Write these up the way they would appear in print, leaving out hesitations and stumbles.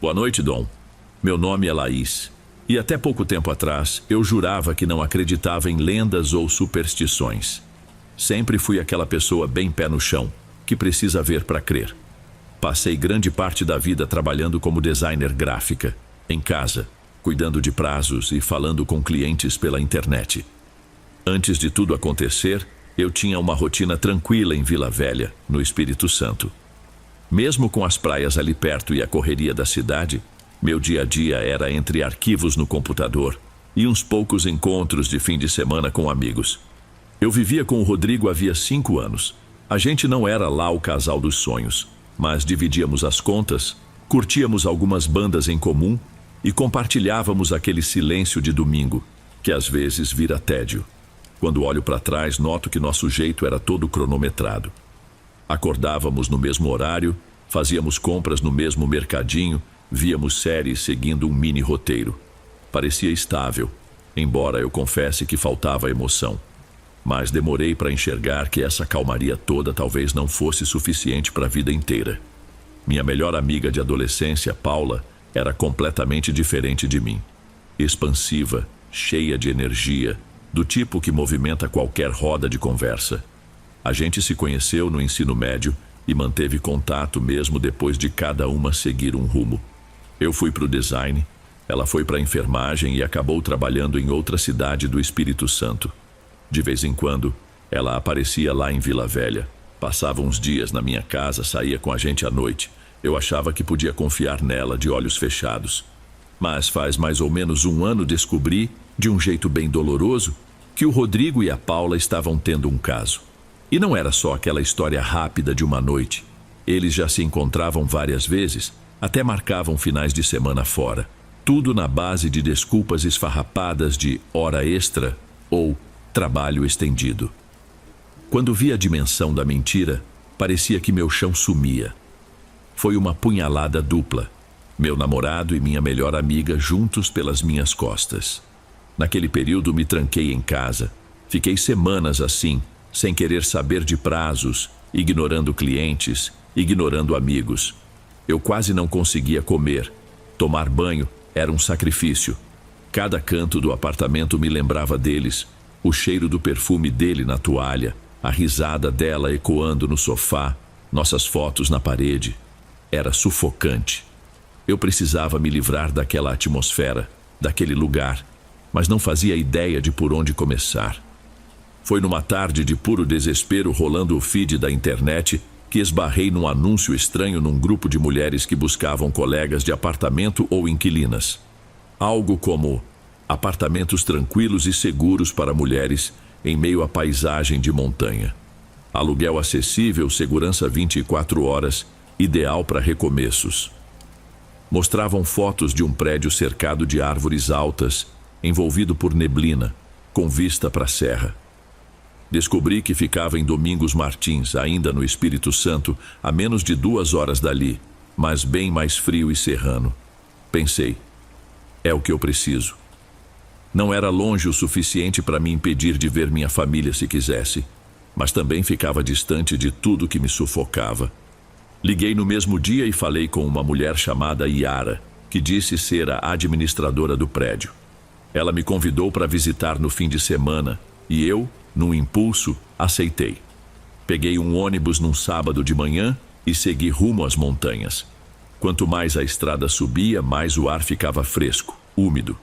Boa noite, Dom. Meu nome é Laís. E até pouco tempo atrás, eu jurava que não acreditava em lendas ou superstições. Sempre fui aquela pessoa bem pé no chão, que precisa ver para crer. Passei grande parte da vida trabalhando como designer gráfica, em casa, cuidando de prazos e falando com clientes pela internet. Antes de tudo acontecer, eu tinha uma rotina tranquila em Vila Velha, no Espírito Santo. Mesmo com as praias ali perto e a correria da cidade, meu dia a dia era entre arquivos no computador e uns poucos encontros de fim de semana com amigos. Eu vivia com o Rodrigo havia 5 anos. A gente não era lá o casal dos sonhos, mas dividíamos as contas, curtíamos algumas bandas em comum e compartilhávamos aquele silêncio de domingo, que às vezes vira tédio. Quando olho para trás, noto que nosso jeito era todo cronometrado. Acordávamos no mesmo horário, fazíamos compras no mesmo mercadinho, víamos séries seguindo um mini roteiro. Parecia estável, embora eu confesse que faltava emoção. Mas demorei para enxergar que essa calmaria toda talvez não fosse suficiente para a vida inteira. Minha melhor amiga de adolescência, Paula, era completamente diferente de mim. Expansiva, cheia de energia, do tipo que movimenta qualquer roda de conversa. A gente se conheceu no ensino médio e manteve contato mesmo depois de cada uma seguir um rumo. Eu fui para o design, ela foi para a enfermagem e acabou trabalhando em outra cidade do Espírito Santo. De vez em quando, ela aparecia lá em Vila Velha. Passava uns dias na minha casa, saía com a gente à noite. Eu achava que podia confiar nela de olhos fechados. Mas faz mais ou menos 1 ano descobri, de um jeito bem doloroso, que o Rodrigo e a Paula estavam tendo um caso. E não era só aquela história rápida de uma noite. Eles já se encontravam várias vezes, até marcavam finais de semana fora. Tudo na base de desculpas esfarrapadas de hora extra ou trabalho estendido. Quando vi a dimensão da mentira, parecia que meu chão sumia. Foi uma punhalada dupla. Meu namorado e minha melhor amiga juntos pelas minhas costas. Naquele período me tranquei em casa. Fiquei semanas assim, sem querer saber de prazos, ignorando clientes, ignorando amigos. Eu quase não conseguia comer. Tomar banho era um sacrifício. Cada canto do apartamento me lembrava deles, o cheiro do perfume dele na toalha, a risada dela ecoando no sofá, nossas fotos na parede. Era sufocante. Eu precisava me livrar daquela atmosfera, daquele lugar, mas não fazia ideia de por onde começar. Foi numa tarde de puro desespero rolando o feed da internet que esbarrei num anúncio estranho num grupo de mulheres que buscavam colegas de apartamento ou inquilinas. Algo como apartamentos tranquilos e seguros para mulheres em meio à paisagem de montanha. Aluguel acessível, segurança 24 horas, ideal para recomeços. Mostravam fotos de um prédio cercado de árvores altas, envolvido por neblina, com vista para a serra. Descobri que ficava em Domingos Martins, ainda no Espírito Santo, a menos de 2 horas dali, mas bem mais frio e serrano. Pensei, é o que eu preciso. Não era longe o suficiente para me impedir de ver minha família se quisesse, mas também ficava distante de tudo que me sufocava. Liguei no mesmo dia e falei com uma mulher chamada Yara, que disse ser a administradora do prédio. Ela me convidou para visitar no fim de semana e eu, num impulso, aceitei. Peguei um ônibus num sábado de manhã e segui rumo às montanhas. Quanto mais a estrada subia, mais o ar ficava fresco, úmido.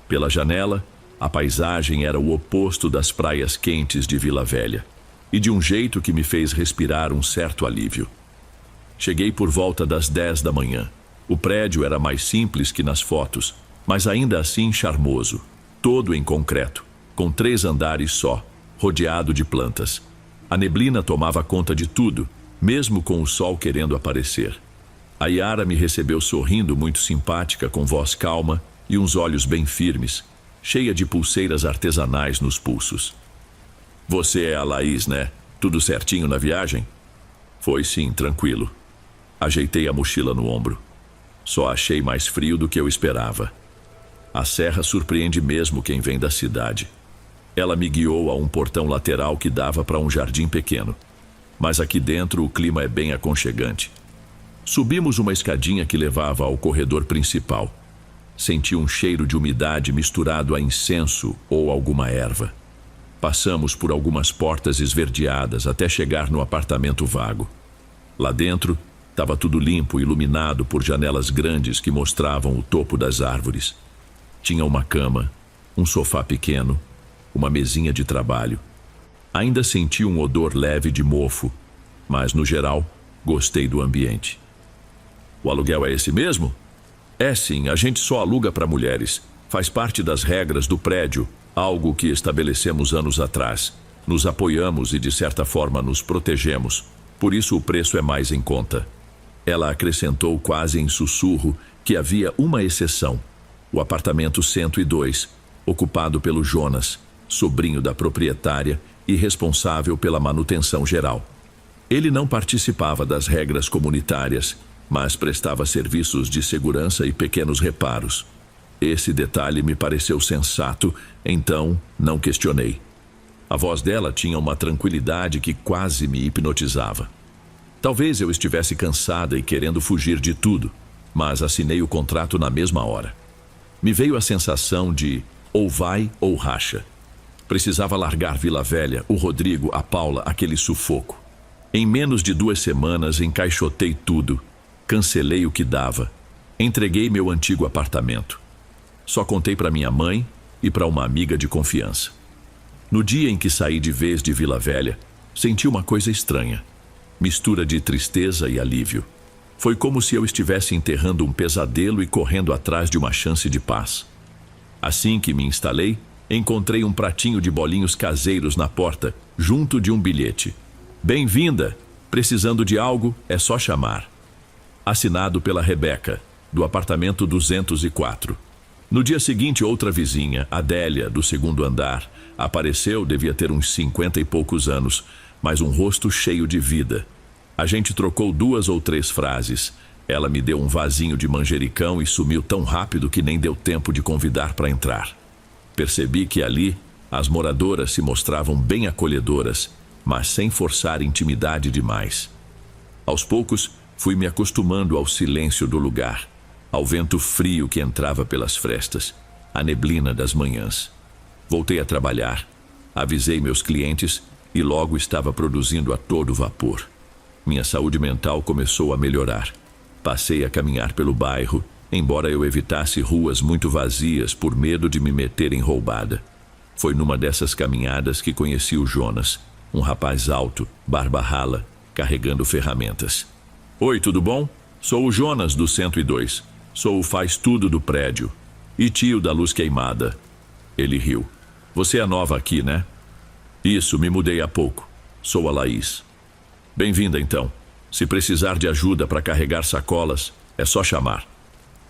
Pela janela, a paisagem era o oposto das praias quentes de Vila Velha, e de um jeito que me fez respirar um certo alívio. Cheguei por volta das 10 da manhã. O prédio era mais simples que nas fotos, mas ainda assim charmoso, todo em concreto, com 3 andares só, rodeado de plantas. A neblina tomava conta de tudo, mesmo com o sol querendo aparecer. A Yara me recebeu sorrindo, muito simpática, com voz calma e uns olhos bem firmes, cheia de pulseiras artesanais nos pulsos. Você é a Laís, né? Tudo certinho na viagem? Foi sim, tranquilo. Ajeitei a mochila no ombro. Só achei mais frio do que eu esperava. A serra surpreende mesmo quem vem da cidade. Ela me guiou a um portão lateral que dava para um jardim pequeno. Mas aqui dentro o clima é bem aconchegante. Subimos uma escadinha que levava ao corredor principal. Senti um cheiro de umidade misturado a incenso ou alguma erva. Passamos por algumas portas esverdeadas até chegar no apartamento vago. Lá dentro, estava tudo limpo, iluminado por janelas grandes que mostravam o topo das árvores. Tinha uma cama, um sofá pequeno, uma mesinha de trabalho. Ainda senti um odor leve de mofo, mas, no geral, gostei do ambiente. O aluguel é esse mesmo? É sim, a gente só aluga para mulheres. Faz parte das regras do prédio, algo que estabelecemos anos atrás. Nos apoiamos e, de certa forma, nos protegemos. Por isso o preço é mais em conta. Ela acrescentou quase em sussurro que havia uma exceção. O apartamento 102, ocupado pelo Jonas, sobrinho da proprietária e responsável pela manutenção geral. Ele não participava das regras comunitárias, mas prestava serviços de segurança e pequenos reparos. Esse detalhe me pareceu sensato, então não questionei. A voz dela tinha uma tranquilidade que quase me hipnotizava. Talvez eu estivesse cansada e querendo fugir de tudo, mas assinei o contrato na mesma hora. Me veio a sensação de ou vai ou racha. Precisava largar Vila Velha, o Rodrigo, a Paula, aquele sufoco. Em menos de 2 semanas encaixotei tudo. Cancelei o que dava. Entreguei meu antigo apartamento. Só contei para minha mãe e para uma amiga de confiança. No dia em que saí de vez de Vila Velha, senti uma coisa estranha. Mistura de tristeza e alívio. Foi como se eu estivesse enterrando um pesadelo e correndo atrás de uma chance de paz. Assim que me instalei, encontrei um pratinho de bolinhos caseiros na porta, junto de um bilhete. Bem-vinda! Precisando de algo, é só chamar. Assinado pela Rebeca, do apartamento 204. No dia seguinte, outra vizinha, Adélia, do 2º andar, apareceu, devia ter uns 50 e poucos anos, mas um rosto cheio de vida. A gente trocou 2 ou 3 frases. Ela me deu um vasinho de manjericão e sumiu tão rápido que nem deu tempo de convidar para entrar. Percebi que ali, as moradoras se mostravam bem acolhedoras, mas sem forçar intimidade demais. Aos poucos, fui me acostumando ao silêncio do lugar, ao vento frio que entrava pelas frestas, à neblina das manhãs. Voltei a trabalhar, avisei meus clientes e logo estava produzindo a todo vapor. Minha saúde mental começou a melhorar. Passei a caminhar pelo bairro, embora eu evitasse ruas muito vazias por medo de me meter em roubada. Foi numa dessas caminhadas que conheci o Jonas, um rapaz alto, barba rala, carregando ferramentas. Oi, tudo bom? Sou o Jonas do 102. Sou o faz-tudo do prédio. E tio da luz queimada. Ele riu. Você é nova aqui, né? Isso, me mudei há pouco. Sou a Laís. Bem-vinda, então. Se precisar de ajuda para carregar sacolas, é só chamar.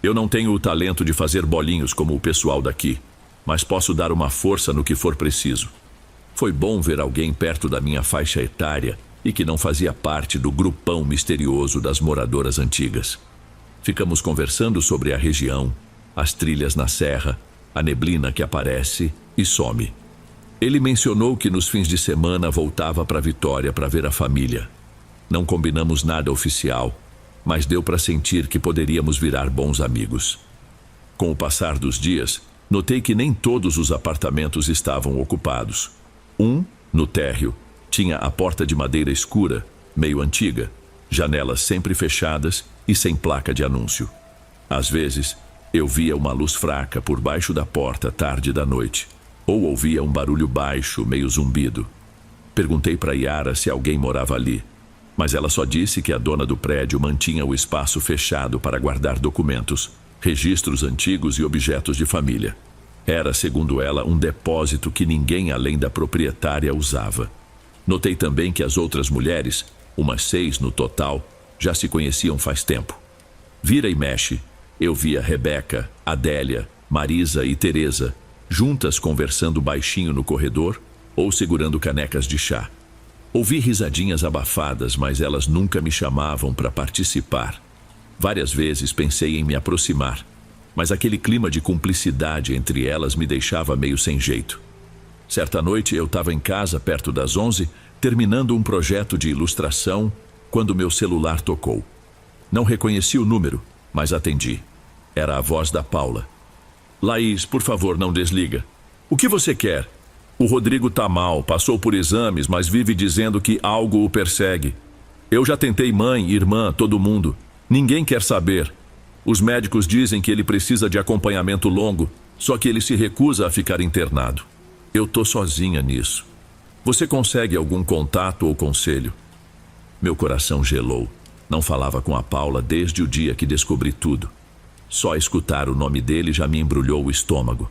Eu não tenho o talento de fazer bolinhos como o pessoal daqui, mas posso dar uma força no que for preciso. Foi bom ver alguém perto da minha faixa etária e que não fazia parte do grupão misterioso das moradoras antigas. Ficamos conversando sobre a região, as trilhas na serra, a neblina que aparece e some. Ele mencionou que nos fins de semana voltava para Vitória para ver a família. Não combinamos nada oficial, mas deu para sentir que poderíamos virar bons amigos. Com o passar dos dias, notei que nem todos os apartamentos estavam ocupados. Um, no térreo, tinha a porta de madeira escura, meio antiga, janelas sempre fechadas e sem placa de anúncio. Às vezes, eu via uma luz fraca por baixo da porta tarde da noite, ou ouvia um barulho baixo, meio zumbido. Perguntei para Yara se alguém morava ali, mas ela só disse que a dona do prédio mantinha o espaço fechado para guardar documentos, registros antigos e objetos de família. Era, segundo ela, um depósito que ninguém além da proprietária usava. Notei também que as outras mulheres, umas 6 no total, já se conheciam faz tempo. Vira e mexe, eu via Rebeca, Adélia, Marisa e Teresa, juntas conversando baixinho no corredor ou segurando canecas de chá. Ouvi risadinhas abafadas, mas elas nunca me chamavam para participar. Várias vezes pensei em me aproximar, mas aquele clima de cumplicidade entre elas me deixava meio sem jeito. Certa noite eu estava em casa perto das 11, terminando um projeto de ilustração, quando meu celular tocou. Não reconheci o número, mas atendi. Era a voz da Paula. Laís, por favor, não desliga. O que você quer? O Rodrigo tá mal, passou por exames, mas vive dizendo que algo o persegue. Eu já tentei mãe, irmã, todo mundo. Ninguém quer saber. Os médicos dizem que ele precisa de acompanhamento longo, só que ele se recusa a ficar internado. Eu tô sozinha nisso. Você consegue algum contato ou conselho? Meu coração gelou. Não falava com a Paula desde o dia que descobri tudo. Só escutar o nome dele já me embrulhou o estômago.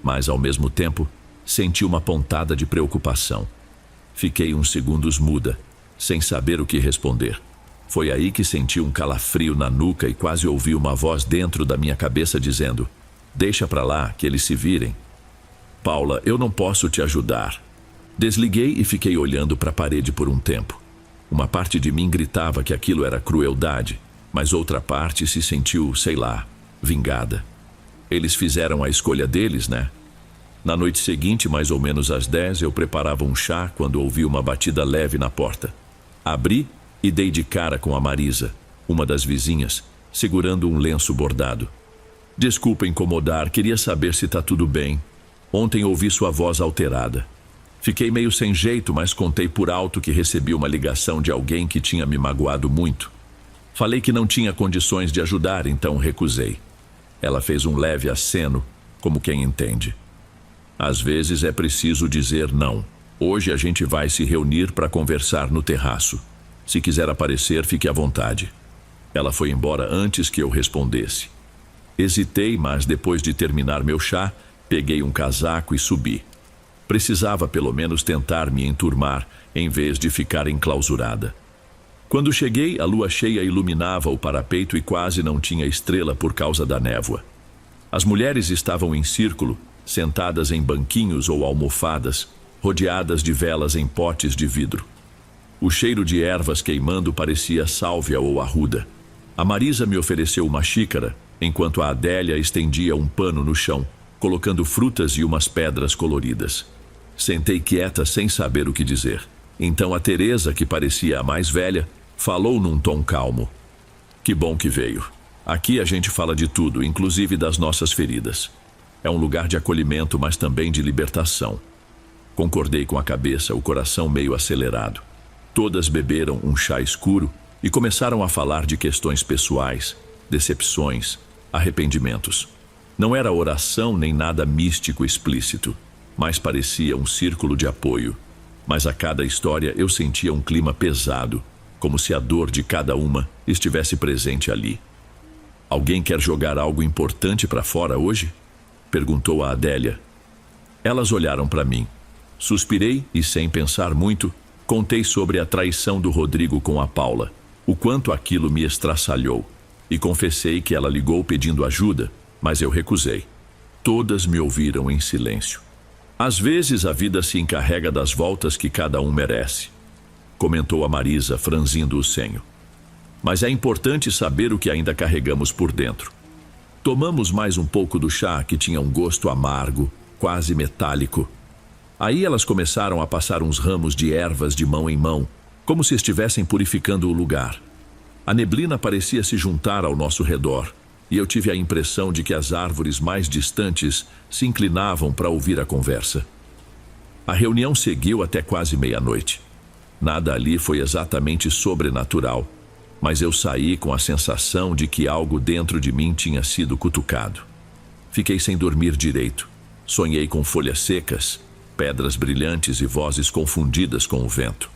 Mas, ao mesmo tempo, senti uma pontada de preocupação. Fiquei uns segundos muda, sem saber o que responder. Foi aí que senti um calafrio na nuca e quase ouvi uma voz dentro da minha cabeça dizendo: deixa pra lá, que eles se virem. Paula, eu não posso te ajudar. Desliguei e fiquei olhando para a parede por um tempo. Uma parte de mim gritava que aquilo era crueldade, mas outra parte se sentiu, sei lá, vingada. Eles fizeram a escolha deles, né? Na noite seguinte, mais ou menos às 10, eu preparava um chá quando ouvi uma batida leve na porta. Abri e dei de cara com a Marisa, uma das vizinhas, segurando um lenço bordado. Desculpa incomodar, queria saber se tá tudo bem. Ontem ouvi sua voz alterada. Fiquei meio sem jeito, mas contei por alto que recebi uma ligação de alguém que tinha me magoado muito. Falei que não tinha condições de ajudar, então recusei. Ela fez um leve aceno, como quem entende. Às vezes é preciso dizer não. Hoje a gente vai se reunir para conversar no terraço. Se quiser aparecer, fique à vontade. Ela foi embora antes que eu respondesse. Hesitei, mas depois de terminar meu chá, peguei um casaco e subi. Precisava pelo menos tentar me enturmar, em vez de ficar enclausurada. Quando cheguei, a lua cheia iluminava o parapeito e quase não tinha estrela por causa da névoa. As mulheres estavam em círculo, sentadas em banquinhos ou almofadas, rodeadas de velas em potes de vidro. O cheiro de ervas queimando parecia sálvia ou arruda. A Marisa me ofereceu uma xícara, enquanto a Adélia estendia um pano no chão, colocando frutas e umas pedras coloridas. Sentei quieta sem saber o que dizer. Então a Teresa, que parecia a mais velha, falou num tom calmo. Que bom que veio. Aqui a gente fala de tudo, inclusive das nossas feridas. É um lugar de acolhimento, mas também de libertação. Concordei com a cabeça, o coração meio acelerado. Todas beberam um chá escuro e começaram a falar de questões pessoais, decepções, arrependimentos. Não era oração nem nada místico explícito, mas parecia um círculo de apoio. Mas a cada história eu sentia um clima pesado, como se a dor de cada uma estivesse presente ali. Alguém quer jogar algo importante para fora hoje? Perguntou a Adélia. Elas olharam para mim. Suspirei e, sem pensar muito, contei sobre a traição do Rodrigo com a Paula, o quanto aquilo me estraçalhou, e confessei que ela ligou pedindo ajuda, mas eu recusei. Todas me ouviram em silêncio. Às vezes a vida se encarrega das voltas que cada um merece, comentou a Marisa, franzindo o senho. Mas é importante saber o que ainda carregamos por dentro. Tomamos mais um pouco do chá, que tinha um gosto amargo, quase metálico. Aí elas começaram a passar uns ramos de ervas de mão em mão, como se estivessem purificando o lugar. A neblina parecia se juntar ao nosso redor, e eu tive a impressão de que as árvores mais distantes se inclinavam para ouvir a conversa. A reunião seguiu até quase meia-noite. Nada ali foi exatamente sobrenatural, mas eu saí com a sensação de que algo dentro de mim tinha sido cutucado. Fiquei sem dormir direito. Sonhei com folhas secas, pedras brilhantes e vozes confundidas com o vento.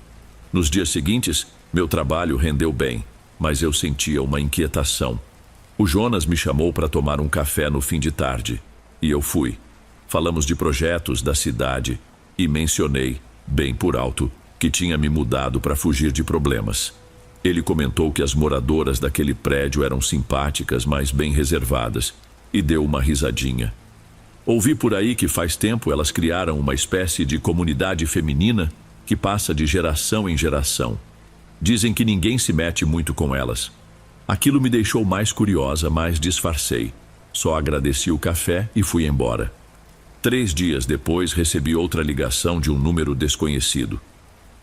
Nos dias seguintes, meu trabalho rendeu bem, mas eu sentia uma inquietação. O Jonas me chamou para tomar um café no fim de tarde, e eu fui. Falamos de projetos da cidade, e mencionei, bem por alto, que tinha me mudado para fugir de problemas. Ele comentou que as moradoras daquele prédio eram simpáticas, mas bem reservadas, e deu uma risadinha. Ouvi por aí que faz tempo elas criaram uma espécie de comunidade feminina que passa de geração em geração. Dizem que ninguém se mete muito com elas. Aquilo me deixou mais curiosa, mas disfarcei. Só agradeci o café e fui embora. 3 dias depois recebi outra ligação de um número desconhecido.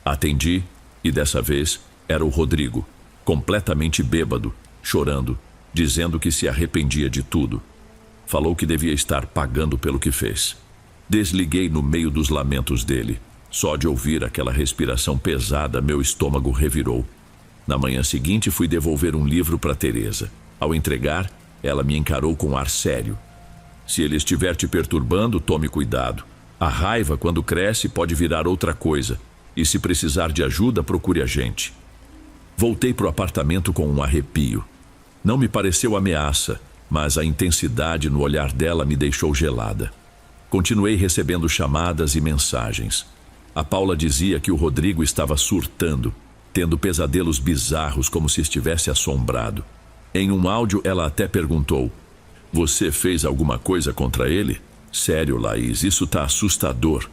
Atendi e dessa vez era o Rodrigo, completamente bêbado, chorando, dizendo que se arrependia de tudo. Falou que devia estar pagando pelo que fez. Desliguei no meio dos lamentos dele. Só de ouvir aquela respiração pesada, meu estômago revirou. Na manhã seguinte, fui devolver um livro para Teresa. Ao entregar, ela me encarou com ar sério. Se ele estiver te perturbando, tome cuidado. A raiva, quando cresce, pode virar outra coisa. E se precisar de ajuda, procure a gente. Voltei para o apartamento com um arrepio. Não me pareceu ameaça, mas a intensidade no olhar dela me deixou gelada. Continuei recebendo chamadas e mensagens. A Paula dizia que o Rodrigo estava surtando, tendo pesadelos bizarros como se estivesse assombrado. Em um áudio, ela até perguntou: "Você fez alguma coisa contra ele?" "Sério, Laís, isso tá assustador."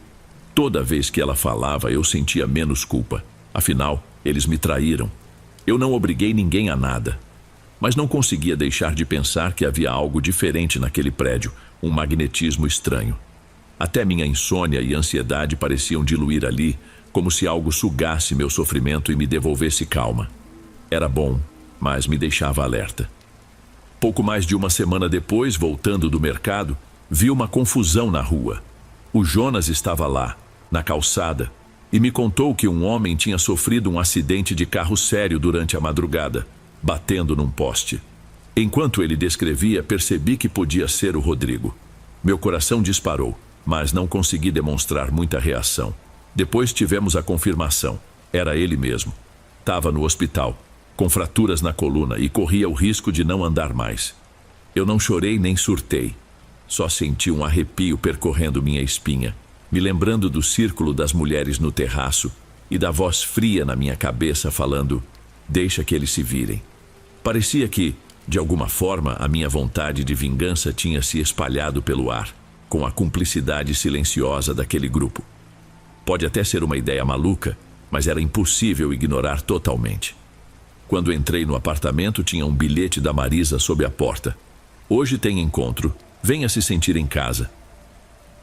Toda vez que ela falava, eu sentia menos culpa. Afinal, eles me traíram. Eu não obriguei ninguém a nada. Mas não conseguia deixar de pensar que havia algo diferente naquele prédio, um magnetismo estranho. Até minha insônia e ansiedade pareciam diluir ali, como se algo sugasse meu sofrimento e me devolvesse calma. Era bom, mas me deixava alerta. Pouco mais de uma semana depois, voltando do mercado, vi uma confusão na rua. O Jonas estava lá, na calçada, e me contou que um homem tinha sofrido um acidente de carro sério durante a madrugada, batendo num poste. Enquanto ele descrevia, percebi que podia ser o Rodrigo. Meu coração disparou, mas não consegui demonstrar muita reação. Depois tivemos a confirmação. Era ele mesmo. Estava no hospital, com fraturas na coluna e corria o risco de não andar mais. Eu não chorei nem surtei. Só senti um arrepio percorrendo minha espinha, me lembrando do círculo das mulheres no terraço e da voz fria na minha cabeça falando: "Deixa que eles se virem." Parecia que, de alguma forma, a minha vontade de vingança tinha se espalhado pelo ar, com a cumplicidade silenciosa daquele grupo. Pode até ser uma ideia maluca, mas era impossível ignorar totalmente. Quando entrei no apartamento, tinha um bilhete da Marisa sob a porta. "Hoje tem encontro, venha se sentir em casa."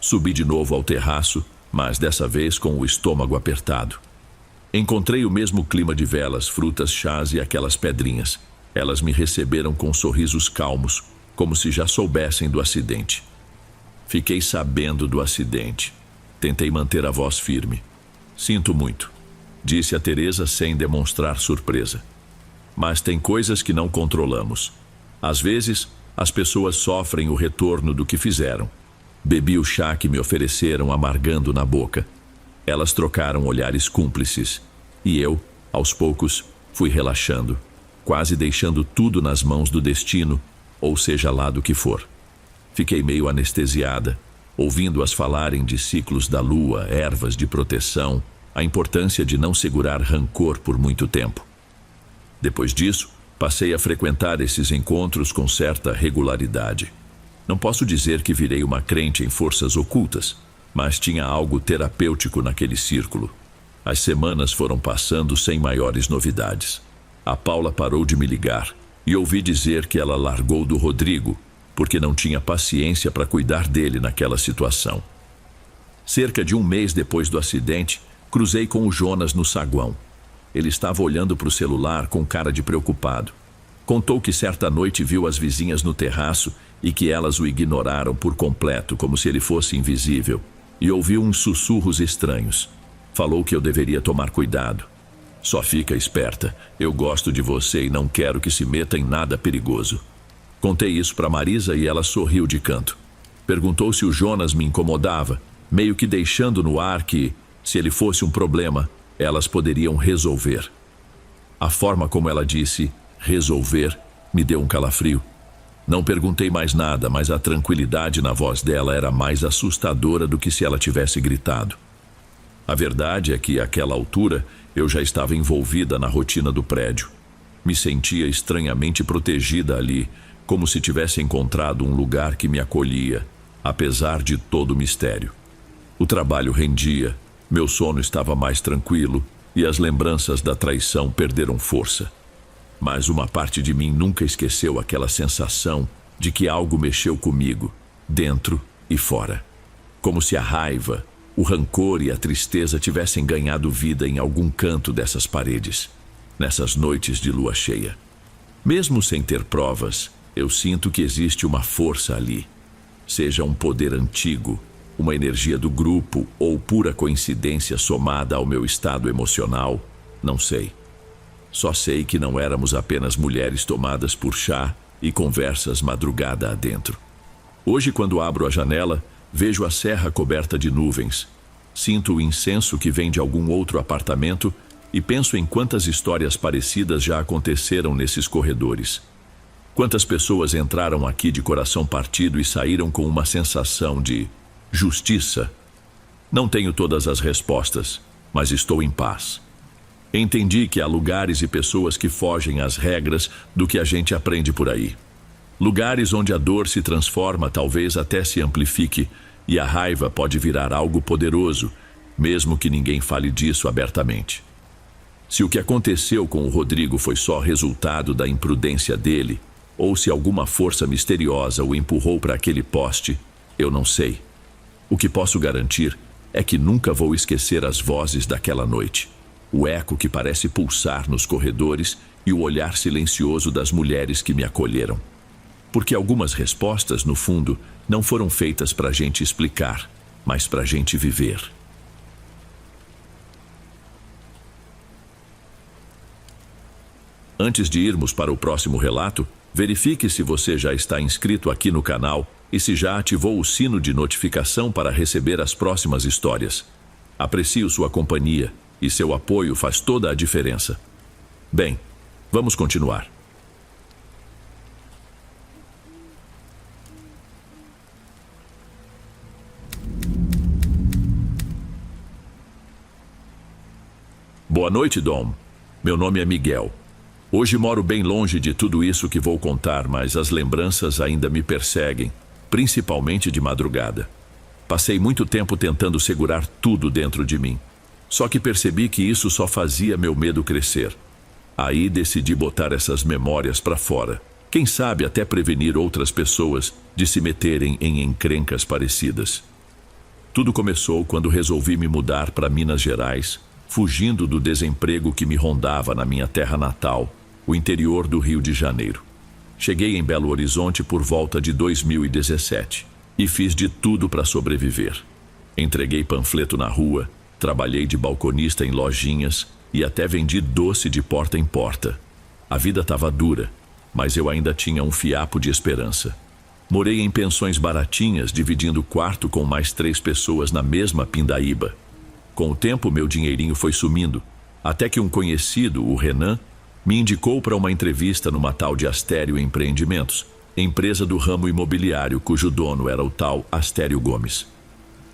Subi de novo ao terraço, mas dessa vez com o estômago apertado. Encontrei o mesmo clima de velas, frutas, chás e aquelas pedrinhas. Elas me receberam com sorrisos calmos, como se já soubessem do acidente. Fiquei sabendo do acidente. Tentei manter a voz firme. "Sinto muito", disse a Teresa sem demonstrar surpresa. "Mas tem coisas que não controlamos. Às vezes, as pessoas sofrem o retorno do que fizeram." Bebi o chá que me ofereceram, amargando na boca. Elas trocaram olhares cúmplices. E eu, aos poucos, fui relaxando, quase deixando tudo nas mãos do destino, ou seja lá do que for. Fiquei meio anestesiada, ouvindo-as falarem de ciclos da lua, ervas de proteção, a importância de não segurar rancor por muito tempo. Depois disso, passei a frequentar esses encontros com certa regularidade. Não posso dizer que virei uma crente em forças ocultas, mas tinha algo terapêutico naquele círculo. As semanas foram passando sem maiores novidades. A Paula parou de me ligar e ouvi dizer que ela largou do Rodrigo porque não tinha paciência para cuidar dele naquela situação. Cerca de um mês depois do acidente, cruzei com o Jonas no saguão. Ele estava olhando para o celular com cara de preocupado. Contou que certa noite viu as vizinhas no terraço e que elas o ignoraram por completo, como se ele fosse invisível, e ouviu uns sussurros estranhos. Falou que eu deveria tomar cuidado. "Só fica esperta. Eu gosto de você e não quero que se meta em nada perigoso." Contei isso para Marisa e ela sorriu de canto. Perguntou se o Jonas me incomodava, meio que deixando no ar que, se ele fosse um problema, elas poderiam resolver. A forma como ela disse "resolver" me deu um calafrio. Não perguntei mais nada, mas a tranquilidade na voz dela era mais assustadora do que se ela tivesse gritado. A verdade é que, àquela altura, eu já estava envolvida na rotina do prédio. Me sentia estranhamente protegida ali, como se tivesse encontrado um lugar que me acolhia, apesar de todo o mistério. O trabalho rendia, meu sono estava mais tranquilo e as lembranças da traição perderam força. Mas uma parte de mim nunca esqueceu aquela sensação de que algo mexeu comigo, dentro e fora. Como se a raiva, o rancor e a tristeza tivessem ganhado vida em algum canto dessas paredes, nessas noites de lua cheia. Mesmo sem ter provas, eu sinto que existe uma força ali. Seja um poder antigo, uma energia do grupo ou pura coincidência somada ao meu estado emocional, não sei. Só sei que não éramos apenas mulheres tomadas por chá e conversas madrugada adentro. Hoje, quando abro a janela, vejo a serra coberta de nuvens. Sinto o incenso que vem de algum outro apartamento e penso em quantas histórias parecidas já aconteceram nesses corredores. Quantas pessoas entraram aqui de coração partido e saíram com uma sensação de justiça. Não tenho todas as respostas, mas estou em paz. Entendi que há lugares e pessoas que fogem às regras do que a gente aprende por aí. Lugares onde a dor se transforma, talvez até se amplifique, e a raiva pode virar algo poderoso, mesmo que ninguém fale disso abertamente. Se o que aconteceu com o Rodrigo foi só resultado da imprudência dele, ou se alguma força misteriosa o empurrou para aquele poste, eu não sei. O que posso garantir é que nunca vou esquecer as vozes daquela noite, o eco que parece pulsar nos corredores e o olhar silencioso das mulheres que me acolheram. Porque algumas respostas, no fundo, não foram feitas para a gente explicar, mas para a gente viver. Antes de irmos para o próximo relato, verifique se você já está inscrito aqui no canal e se já ativou o sino de notificação para receber as próximas histórias. Aprecio sua companhia e seu apoio faz toda a diferença. Bem, vamos continuar. Boa noite, Dom. Meu nome é Miguel. Hoje moro bem longe de tudo isso que vou contar, mas as lembranças ainda me perseguem, principalmente de madrugada. Passei muito tempo tentando segurar tudo dentro de mim. Só que percebi que isso só fazia meu medo crescer. Aí decidi botar essas memórias para fora. Quem sabe até prevenir outras pessoas de se meterem em encrencas parecidas. Tudo começou quando resolvi me mudar para Minas Gerais, fugindo do desemprego que me rondava na minha terra natal, o interior do Rio de Janeiro. Cheguei em Belo Horizonte por volta de 2017 e fiz de tudo para sobreviver. Entreguei panfleto na rua, trabalhei de balconista em lojinhas e até vendi doce de porta em porta. A vida estava dura, mas eu ainda tinha um fiapo de esperança. Morei em pensões baratinhas, dividindo quarto com mais 3 pessoas na mesma pindaíba. Com o tempo, meu dinheirinho foi sumindo, até que um conhecido, o Renan, me indicou para uma entrevista numa tal de Astério Empreendimentos, empresa do ramo imobiliário cujo dono era o tal Astério Gomes.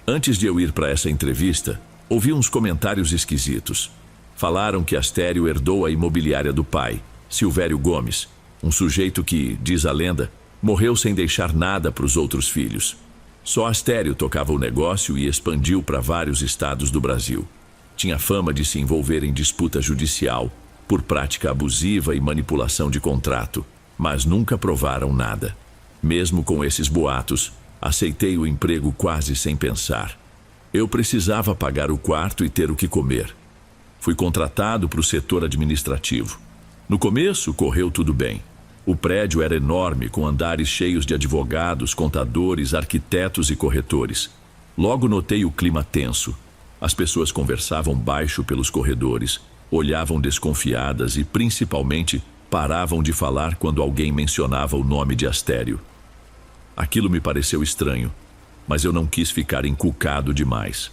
Antes de eu ir para essa entrevista, ouvi uns comentários esquisitos. Falaram que Astério herdou a imobiliária do pai, Silvério Gomes, um sujeito que, diz a lenda, morreu sem deixar nada para os outros filhos. Só Astério tocava o negócio e expandiu para vários estados do Brasil. Tinha fama de se envolver em disputa judicial, por prática abusiva e manipulação de contrato, mas nunca provaram nada. Mesmo com esses boatos, aceitei o emprego quase sem pensar. Eu precisava pagar o quarto e ter o que comer. Fui contratado para o setor administrativo. No começo, correu tudo bem. O prédio era enorme, com andares cheios de advogados, contadores, arquitetos e corretores. Logo notei o clima tenso. As pessoas conversavam baixo pelos corredores, olhavam desconfiadas e, principalmente, paravam de falar quando alguém mencionava o nome de Astério. Aquilo me pareceu estranho, mas eu não quis ficar encucado demais.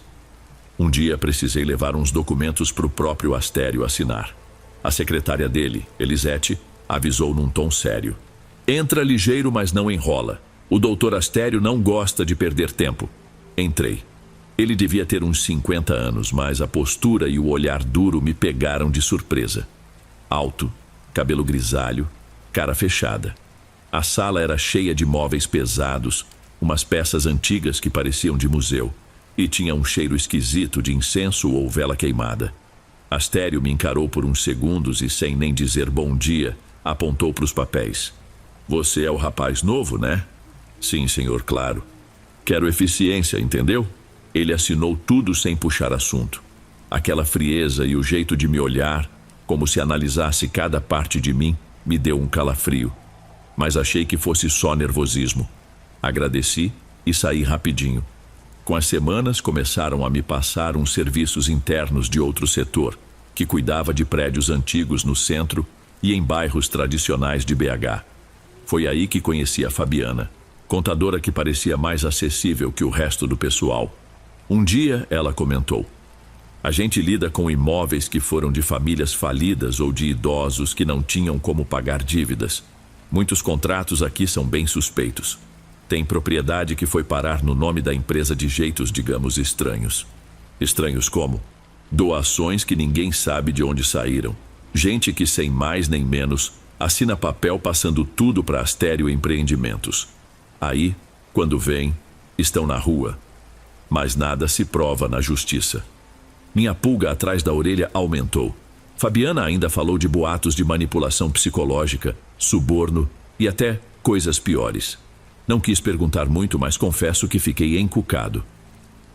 Um dia precisei levar uns documentos para o próprio Astério assinar. A secretária dele, Elisete, avisou num tom sério. Entra ligeiro, mas não enrola. O doutor Astério não gosta de perder tempo. Entrei. Ele devia ter uns 50 anos, mas a postura e o olhar duro me pegaram de surpresa. Alto, cabelo grisalho, cara fechada. A sala era cheia de móveis pesados, umas peças antigas que pareciam de museu, e tinha um cheiro esquisito de incenso ou vela queimada. Astério me encarou por uns segundos e, sem nem dizer bom dia, apontou para os papéis. Você é o rapaz novo, né? Sim, senhor, claro. Quero eficiência, entendeu? Ele assinou tudo sem puxar assunto. Aquela frieza e o jeito de me olhar, como se analisasse cada parte de mim, me deu um calafrio, mas achei que fosse só nervosismo. Agradeci e saí rapidinho. Com as semanas, começaram a me passar uns serviços internos de outro setor, que cuidava de prédios antigos no centro e em bairros tradicionais de BH. Foi aí que conheci a Fabiana, contadora que parecia mais acessível que o resto do pessoal. Um dia, ela comentou: a gente lida com imóveis que foram de famílias falidas ou de idosos que não tinham como pagar dívidas. Muitos contratos aqui são bem suspeitos. Tem propriedade que foi parar no nome da empresa de jeitos, digamos, estranhos. Estranhos como? Doações que ninguém sabe de onde saíram. Gente que, sem mais nem menos, assina papel passando tudo para Astério Empreendimentos. Aí, quando vêm, estão na rua. Mas nada se prova na justiça. Minha pulga atrás da orelha aumentou. Fabiana ainda falou de boatos de manipulação psicológica, suborno e até coisas piores. Não quis perguntar muito, mas confesso que fiquei encucado.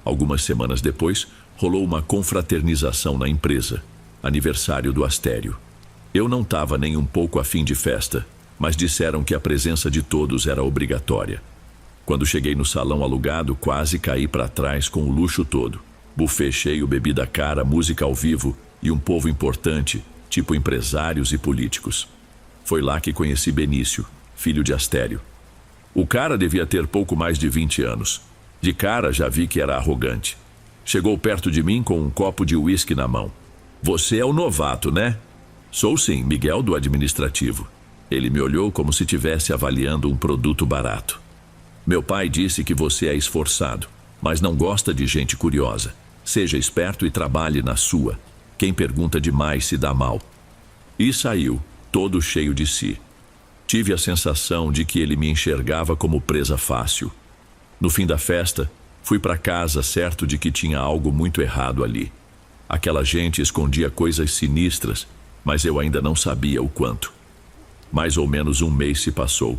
Algumas semanas depois, rolou uma confraternização na empresa, aniversário do Astério. Eu não estava nem um pouco afim de festa, mas disseram que a presença de todos era obrigatória. Quando cheguei no salão alugado, quase caí para trás com o luxo todo. Buffet cheio, bebida cara, música ao vivo e um povo importante, tipo empresários e políticos. Foi lá que conheci Benício, filho de Astério. O cara devia ter pouco mais de 20 anos. De cara já vi que era arrogante. Chegou perto de mim com um copo de uísque na mão. Você é o novato, né? Sou sim, Miguel do administrativo. Ele me olhou como se estivesse avaliando um produto barato. Meu pai disse que você é esforçado, mas não gosta de gente curiosa. Seja esperto e trabalhe na sua. Quem pergunta demais se dá mal. E saiu, todo cheio de si. Tive a sensação de que ele me enxergava como presa fácil. No fim da festa, fui para casa certo de que tinha algo muito errado ali. Aquela gente escondia coisas sinistras, mas eu ainda não sabia o quanto. Mais ou menos um mês se passou.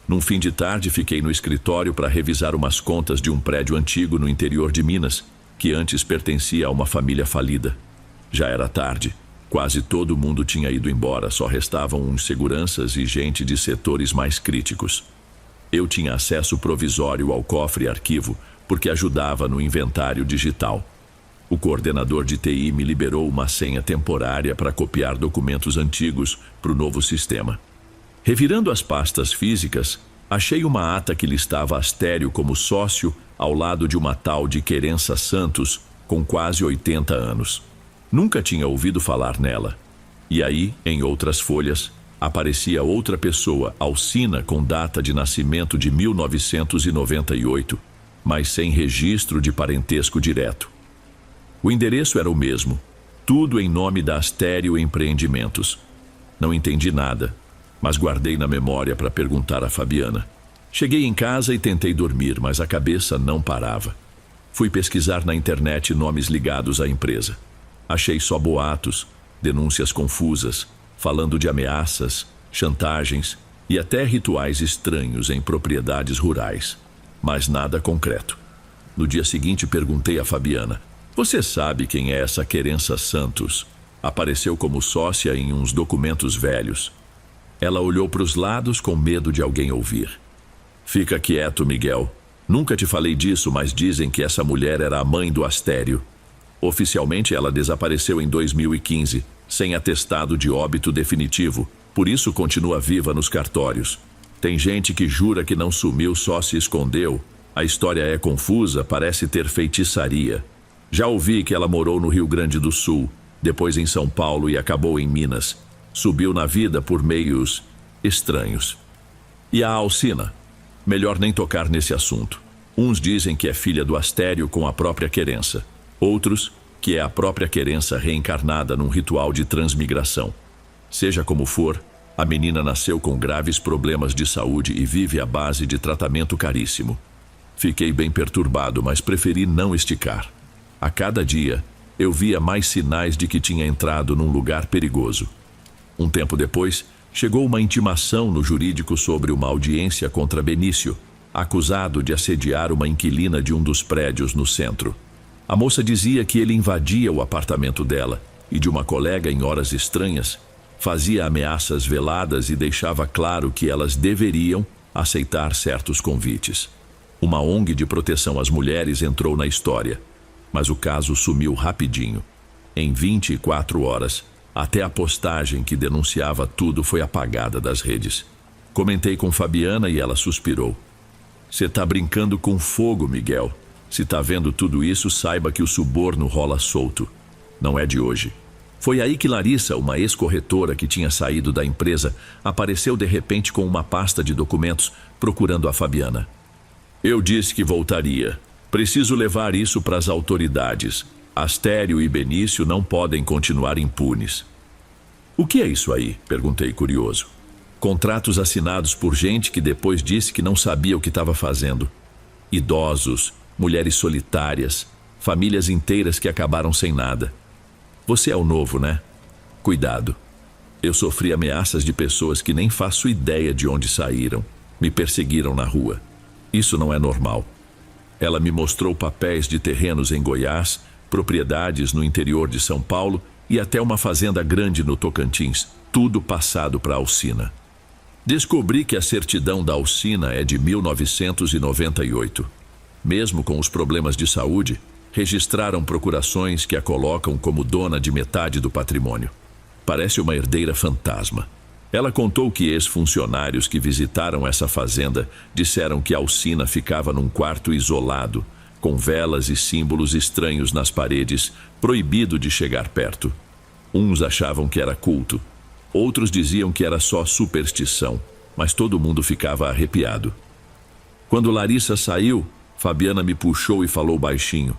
Num fim de tarde, fiquei no escritório para revisar umas contas de um prédio antigo no interior de Minas, que antes pertencia a uma família falida. Já era tarde. Quase todo mundo tinha ido embora, só restavam uns seguranças e gente de setores mais críticos. Eu tinha acesso provisório ao cofre arquivo, porque ajudava no inventário digital. O coordenador de TI me liberou uma senha temporária para copiar documentos antigos para o novo sistema. Revirando as pastas físicas, achei uma ata que listava Astério como sócio ao lado de uma tal de Querença Santos, com quase 80 anos. Nunca tinha ouvido falar nela. E aí, em outras folhas, aparecia outra pessoa, Alcina, com data de nascimento de 1998, mas sem registro de parentesco direto. O endereço era o mesmo, tudo em nome da Astério Empreendimentos. Não entendi nada, mas guardei na memória para perguntar a Fabiana. Cheguei em casa e tentei dormir, mas a cabeça não parava. Fui pesquisar na internet nomes ligados à empresa. Achei só boatos, denúncias confusas, falando de ameaças, chantagens e até rituais estranhos em propriedades rurais, mas nada concreto. No dia seguinte perguntei a Fabiana: você sabe quem é essa Querença Santos? Apareceu como sócia em uns documentos velhos. Ela olhou para os lados com medo de alguém ouvir. Fica quieto, Miguel. Nunca te falei disso, mas dizem que essa mulher era a mãe do Astério. Oficialmente ela desapareceu em 2015, sem atestado de óbito definitivo, por isso continua viva nos cartórios. Tem gente que jura que não sumiu, só se escondeu. A história é confusa, parece ter feitiçaria. Já ouvi que ela morou no Rio Grande do Sul, depois em São Paulo e acabou em Minas. Subiu na vida por meios estranhos. E a Alcina? Melhor nem tocar nesse assunto. Uns dizem que é filha do Astério com a própria Querença. Outros, que é a própria Querença reencarnada num ritual de transmigração. Seja como for, a menina nasceu com graves problemas de saúde e vive à base de tratamento caríssimo. Fiquei bem perturbado, mas preferi não esticar. A cada dia, eu via mais sinais de que tinha entrado num lugar perigoso. Um tempo depois, chegou uma intimação no jurídico sobre uma audiência contra Benício, acusado de assediar uma inquilina de um dos prédios no centro. A moça dizia que ele invadia o apartamento dela e de uma colega em horas estranhas Fazia ameaças veladas e deixava claro que elas deveriam aceitar certos convites. Uma ONG de proteção às mulheres entrou na história, mas o caso sumiu rapidinho. Em 24 horas, até a postagem que denunciava tudo foi apagada das redes. Comentei com Fabiana e ela suspirou. Você tá brincando com fogo, Miguel. Se tá vendo tudo isso, saiba que o suborno rola solto. Não é de hoje. Foi aí que Larissa, uma ex-corretora que tinha saído da empresa, apareceu de repente com uma pasta de documentos procurando a Fabiana. Eu disse que voltaria. Preciso levar isso para as autoridades. Astério e Benício não podem continuar impunes. O que é isso aí? Perguntei curioso. Contratos assinados por gente que depois disse que não sabia o que estava fazendo. Idosos, mulheres solitárias, famílias inteiras que acabaram sem nada. Você é o novo, né? Cuidado. Eu sofri ameaças de pessoas que nem faço ideia de onde saíram. Me perseguiram na rua. Isso não é normal. Ela me mostrou papéis de terrenos em Goiás, propriedades no interior de São Paulo e até uma fazenda grande no Tocantins, tudo passado para a Alcina. Descobri que a certidão da Alcina é de 1998. Mesmo com os problemas de saúde, registraram procurações que a colocam como dona de metade do patrimônio. Parece uma herdeira fantasma. Ela contou que ex-funcionários que visitaram essa fazenda disseram que a Alcina ficava num quarto isolado, com velas e símbolos estranhos nas paredes, proibido de chegar perto. Uns achavam que era culto, outros diziam que era só superstição, mas todo mundo ficava arrepiado. Quando Larissa saiu, Fabiana me puxou e falou baixinho.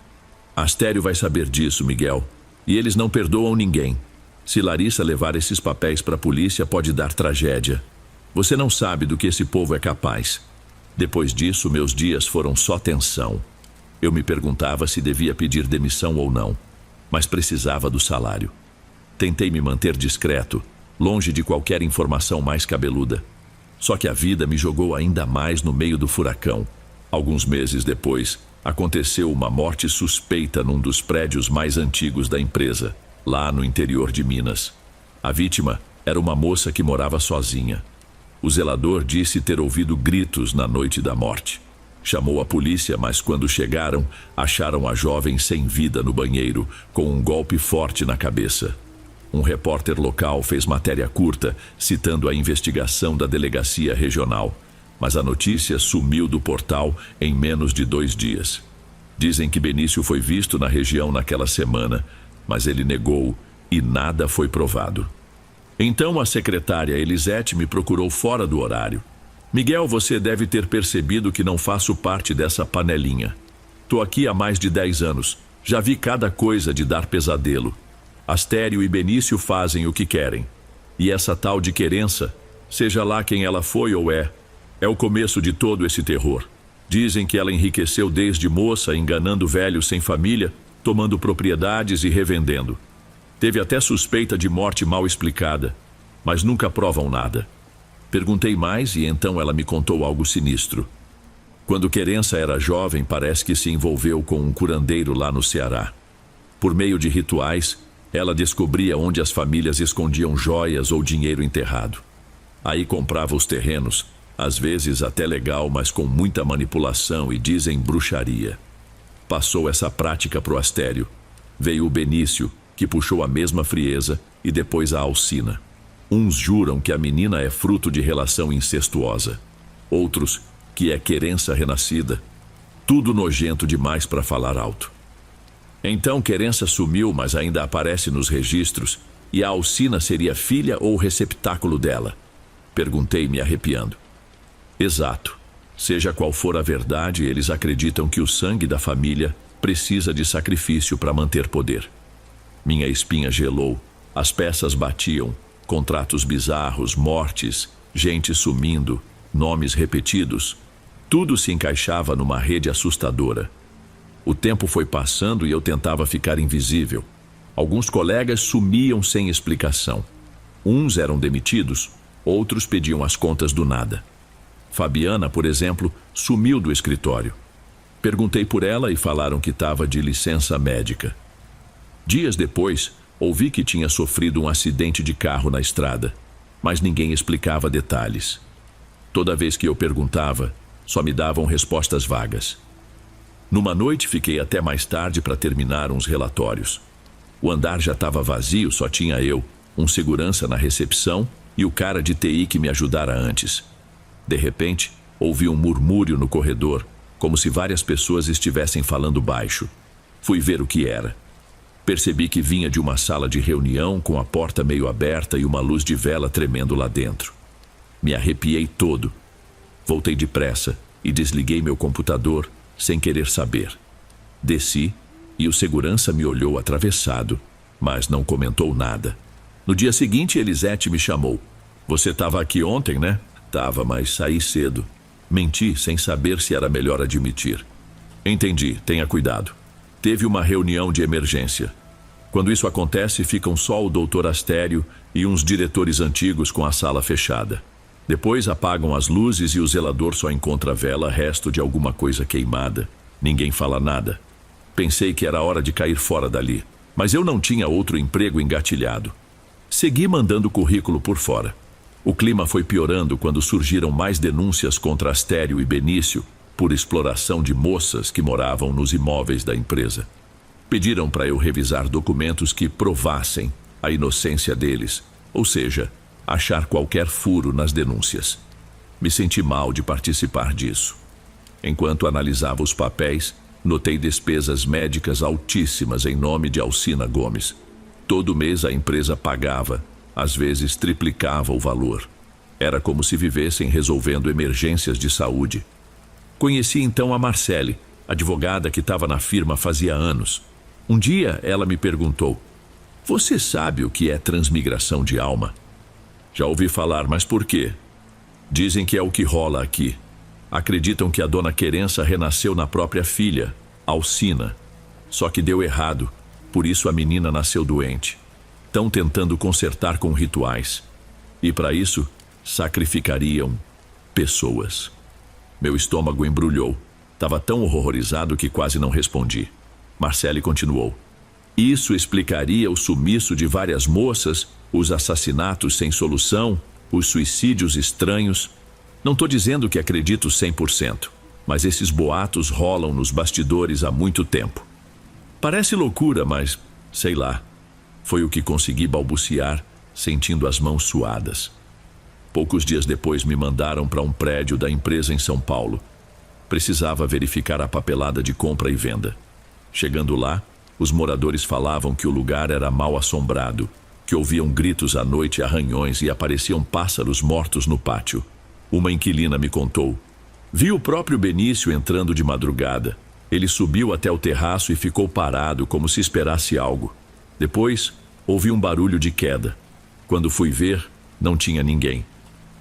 Astério vai saber disso, Miguel, e eles não perdoam ninguém. Se Larissa levar esses papéis para a polícia, pode dar tragédia. Você não sabe do que esse povo é capaz. Depois disso, meus dias foram só tensão. Eu me perguntava se devia pedir demissão ou não, mas precisava do salário. Tentei me manter discreto, longe de qualquer informação mais cabeluda. Só que a vida me jogou ainda mais no meio do furacão. Alguns meses depois, aconteceu uma morte suspeita num dos prédios mais antigos da empresa, lá no interior de Minas. A vítima era uma moça que morava sozinha. O zelador disse ter ouvido gritos na noite da morte. Chamou a polícia, mas quando chegaram, acharam a jovem sem vida no banheiro, com um golpe forte na cabeça. Um repórter local fez matéria curta, citando a investigação da delegacia regional, mas a notícia sumiu do portal em menos de 2 dias. Dizem que Benício foi visto na região naquela semana, mas ele negou e nada foi provado. Então a secretária Elisete me procurou fora do horário. Miguel, você deve ter percebido que não faço parte dessa panelinha. Tô aqui há mais de 10 anos. Já vi cada coisa de dar pesadelo. Astério e Benício fazem o que querem. E essa tal de querença, seja lá quem ela foi ou é o começo de todo esse terror. Dizem que ela enriqueceu desde moça, enganando velhos sem família, tomando propriedades e revendendo. Teve até suspeita de morte mal explicada, mas nunca provam nada. Perguntei mais e então ela me contou algo sinistro. Quando Querença era jovem, parece que se envolveu com um curandeiro lá no Ceará. Por meio de rituais, ela descobria onde as famílias escondiam joias ou dinheiro enterrado. Aí comprava os terrenos, às vezes até legal, mas com muita manipulação e dizem bruxaria. Passou essa prática pro Astério. Veio o Benício, que puxou a mesma frieza, e depois a Alcina. Uns juram que a menina é fruto de relação incestuosa. Outros que é Querença renascida. Tudo nojento demais para falar alto. Então Querença sumiu, mas ainda aparece nos registros, e a Alcina seria filha ou receptáculo dela? Perguntei, me arrepiando. Exato. Seja qual for a verdade, eles acreditam que o sangue da família precisa de sacrifício para manter poder. Minha espinha gelou, as peças batiam, contratos bizarros, mortes, gente sumindo, nomes repetidos. Tudo se encaixava numa rede assustadora. O tempo foi passando e eu tentava ficar invisível. Alguns colegas sumiam sem explicação. Uns eram demitidos, outros pediam as contas do nada. Fabiana, por exemplo, sumiu do escritório. Perguntei por ela e falaram que estava de licença médica. Dias depois, Ouvi que tinha sofrido um acidente de carro na estrada, mas ninguém explicava detalhes. Toda vez que eu perguntava, só me davam respostas vagas. Numa noite fiquei até mais tarde para terminar uns relatórios. O andar já estava vazio, só tinha eu, um segurança na recepção e o cara de TI que me ajudara antes. De repente, ouvi um murmúrio no corredor, como se várias pessoas estivessem falando baixo. Fui ver o que era. Percebi que vinha de uma sala de reunião com a porta meio aberta e uma luz de vela tremendo lá dentro. Me arrepiei todo. Voltei depressa e desliguei meu computador, sem querer saber. Desci e o segurança me olhou atravessado, mas não comentou nada. No dia seguinte, Elisete me chamou. Você estava aqui ontem, né? Tava, mas saí cedo. Menti sem saber se era melhor admitir. Entendi, tenha cuidado. Teve uma reunião de emergência. Quando isso acontece, ficam só o doutor Astério e uns diretores antigos com a sala fechada. Depois apagam as luzes e o zelador só encontra vela, resto de alguma coisa queimada. Ninguém fala nada. Pensei que era hora de cair fora dali, mas eu não tinha outro emprego engatilhado. Segui mandando currículo por fora. O clima foi piorando quando surgiram mais denúncias contra Astério e Benício por exploração de moças que moravam nos imóveis da empresa. Pediram para eu revisar documentos que provassem a inocência deles, ou seja, achar qualquer furo nas denúncias. Me senti mal de participar disso. Enquanto analisava os papéis, notei despesas médicas altíssimas em nome de Alcina Gomes. Todo mês a empresa pagava, às vezes triplicava o valor. Era como se vivessem resolvendo emergências de saúde. Conheci então a Marcele, advogada que estava na firma fazia anos. Um dia ela me perguntou: "Você sabe o que é transmigração de alma?" Já ouvi falar, mas por quê? Dizem que é o que rola aqui. Acreditam que a dona Querença renasceu na própria filha, Alcina. Só que deu errado, por isso a menina nasceu doente. Estão tentando consertar com rituais. E para isso, sacrificariam pessoas. Meu estômago embrulhou. Estava tão horrorizado que quase não respondi. Marcele continuou: "Isso explicaria o sumiço de várias moças, os assassinatos sem solução, os suicídios estranhos. Não estou dizendo que acredito 100%, mas esses boatos rolam nos bastidores há muito tempo. Parece loucura, mas, sei lá, foi o que consegui balbuciar, sentindo as mãos suadas. Poucos dias depois me mandaram para um prédio da empresa em São Paulo. Precisava verificar a papelada de compra e venda. Chegando lá, os moradores falavam que o lugar era mal assombrado, que ouviam gritos à noite e arranhões e apareciam pássaros mortos no pátio. Uma inquilina me contou: "Vi o próprio Benício entrando de madrugada. Ele subiu até o terraço e ficou parado como se esperasse algo. Depois, ouvi um barulho de queda. Quando fui ver, não tinha ninguém.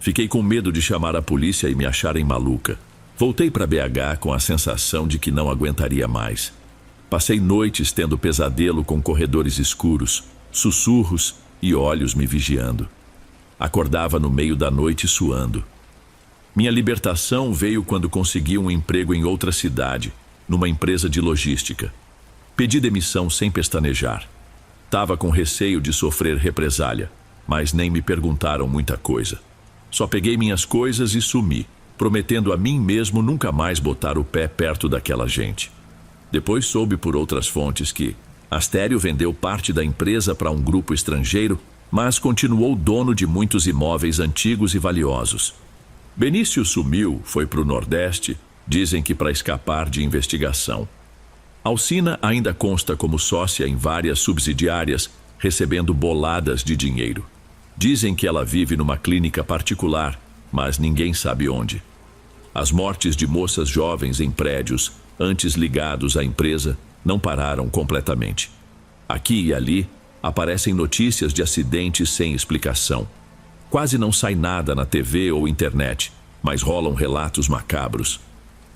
Fiquei com medo de chamar a polícia e me acharem maluca. Voltei para BH com a sensação de que não aguentaria mais. Passei noites tendo pesadelo com corredores escuros, sussurros e olhos me vigiando. Acordava no meio da noite suando. Minha libertação veio quando consegui um emprego em outra cidade, numa empresa de logística. Pedi demissão sem pestanejar. Tava com receio de sofrer represália, mas nem me perguntaram muita coisa. Só peguei minhas coisas e sumi, prometendo a mim mesmo nunca mais botar o pé perto daquela gente. Depois soube por outras fontes que Astério vendeu parte da empresa para um grupo estrangeiro, mas continuou dono de muitos imóveis antigos e valiosos. Benício sumiu, foi para o Nordeste, dizem que para escapar de investigação. Alcina ainda consta como sócia em várias subsidiárias, recebendo boladas de dinheiro. Dizem que ela vive numa clínica particular, mas ninguém sabe onde. As mortes de moças jovens em prédios, antes ligados à empresa, não pararam completamente. Aqui e ali, aparecem notícias de acidentes sem explicação. Quase não sai nada na TV ou internet, mas rolam relatos macabros.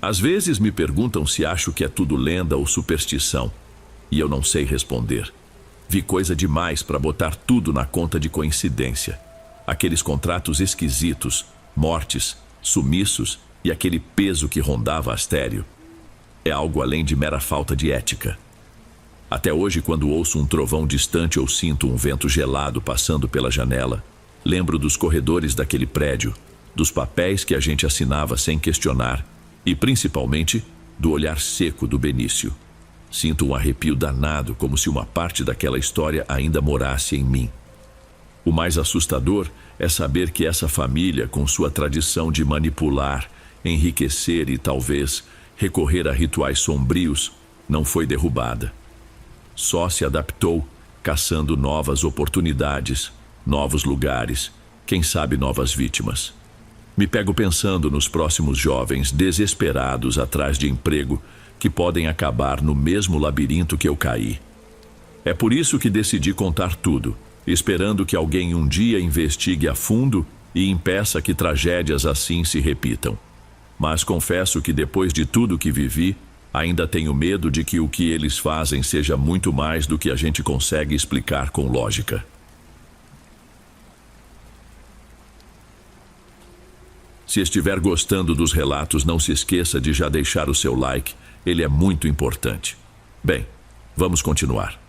Às vezes me perguntam se acho que é tudo lenda ou superstição, e eu não sei responder. Vi coisa demais para botar tudo na conta de coincidência. Aqueles contratos esquisitos, mortes, sumiços e aquele peso que rondava Astério. É algo além de mera falta de ética. Até hoje, quando ouço um trovão distante ou sinto um vento gelado passando pela janela, lembro dos corredores daquele prédio, dos papéis que a gente assinava sem questionar e, principalmente, do olhar seco do Benício. Sinto um arrepio danado, como se uma parte daquela história ainda morasse em mim. O mais assustador é saber que essa família, com sua tradição de manipular, enriquecer e talvez recorrer a rituais sombrios, não foi derrubada. Só se adaptou, caçando novas oportunidades, novos lugares, quem sabe novas vítimas. Me pego pensando nos próximos jovens desesperados atrás de emprego que podem acabar no mesmo labirinto que eu caí. É por isso que decidi contar tudo, esperando que alguém um dia investigue a fundo e impeça que tragédias assim se repitam. Mas confesso que depois de tudo que vivi, ainda tenho medo de que o que eles fazem seja muito mais do que a gente consegue explicar com lógica. Se estiver gostando dos relatos, não se esqueça de já deixar o seu like, ele é muito importante. Bem, vamos continuar.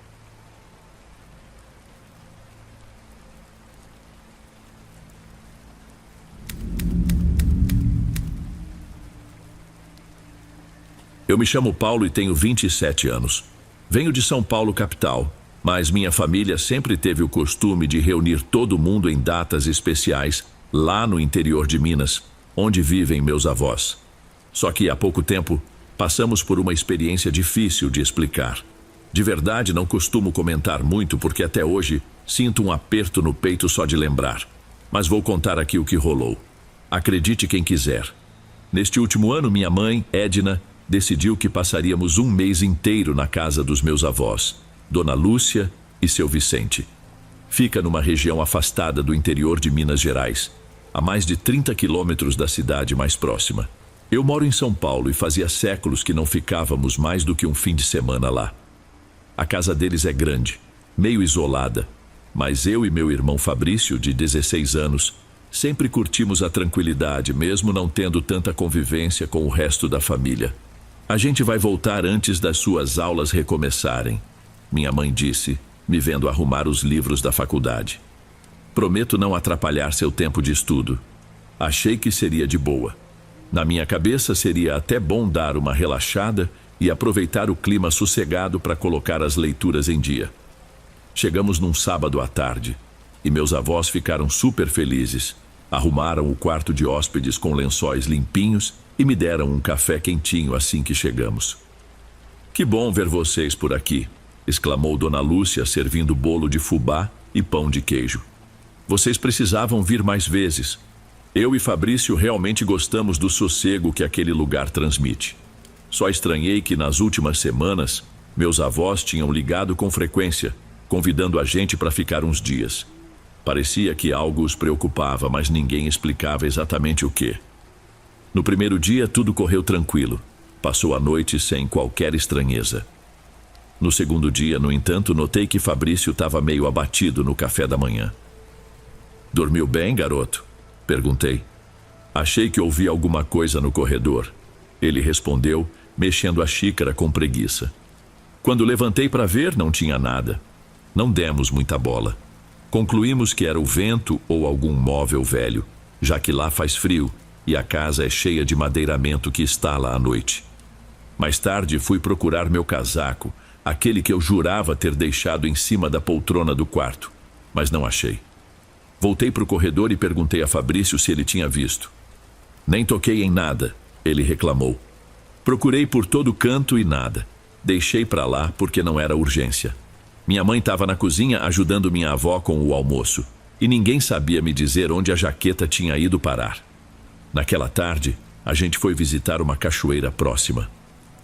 Eu me chamo Paulo e tenho 27 anos. Venho de São Paulo, capital, mas minha família sempre teve o costume de reunir todo mundo em datas especiais lá no interior de Minas, onde vivem meus avós. Só que há pouco tempo passamos por uma experiência difícil de explicar. De verdade, não costumo comentar muito porque até hoje sinto um aperto no peito só de lembrar. Mas vou contar aqui o que rolou. Acredite quem quiser. Neste último ano, minha mãe, Edna, decidiu que passaríamos um mês inteiro na casa dos meus avós, Dona Lúcia e seu Vicente. Fica numa região afastada do interior de Minas Gerais, a mais de 30 quilômetros da cidade mais próxima. Eu moro em São Paulo e fazia séculos que não ficávamos mais do que um fim de semana lá. A casa deles é grande, meio isolada, mas eu e meu irmão Fabrício, de 16 anos, sempre curtimos a tranquilidade, mesmo não tendo tanta convivência com o resto da família. A gente vai voltar antes das suas aulas recomeçarem, minha mãe disse, me vendo arrumar os livros da faculdade. Prometo não atrapalhar seu tempo de estudo. Achei que seria de boa. Na minha cabeça seria até bom dar uma relaxada e aproveitar o clima sossegado para colocar as leituras em dia. Chegamos num sábado à tarde e meus avós ficaram super felizes. Arrumaram o quarto de hóspedes com lençóis limpinhos e me deram um café quentinho assim que chegamos. Que bom ver vocês por aqui, exclamou Dona Lúcia servindo bolo de fubá e pão de queijo. Vocês precisavam vir mais vezes. Eu e Fabrício realmente gostamos do sossego que aquele lugar transmite. Só estranhei que nas últimas semanas, meus avós tinham ligado com frequência, convidando a gente para ficar uns dias. Parecia que algo os preocupava, mas ninguém explicava exatamente o quê. No primeiro dia, tudo correu tranquilo. Passou a noite sem qualquer estranheza. No segundo dia, no entanto, notei que Fabrício estava meio abatido no café da manhã. Dormiu bem, garoto? Perguntei. Achei que ouvi alguma coisa no corredor. Ele respondeu, mexendo a xícara com preguiça. Quando levantei para ver, não tinha nada. Não demos muita bola. Concluímos que era o vento ou algum móvel velho, já que lá faz frio e a casa é cheia de madeiramento que estala à noite. Mais tarde fui procurar meu casaco, aquele que eu jurava ter deixado em cima da poltrona do quarto, mas não achei. Voltei para o corredor e perguntei a Fabrício se ele tinha visto. Nem toquei em nada, ele reclamou. Procurei por todo canto e nada. Deixei para lá porque não era urgência. Minha mãe estava na cozinha ajudando minha avó com o almoço e ninguém sabia me dizer onde a jaqueta tinha ido parar. Naquela tarde, a gente foi visitar uma cachoeira próxima.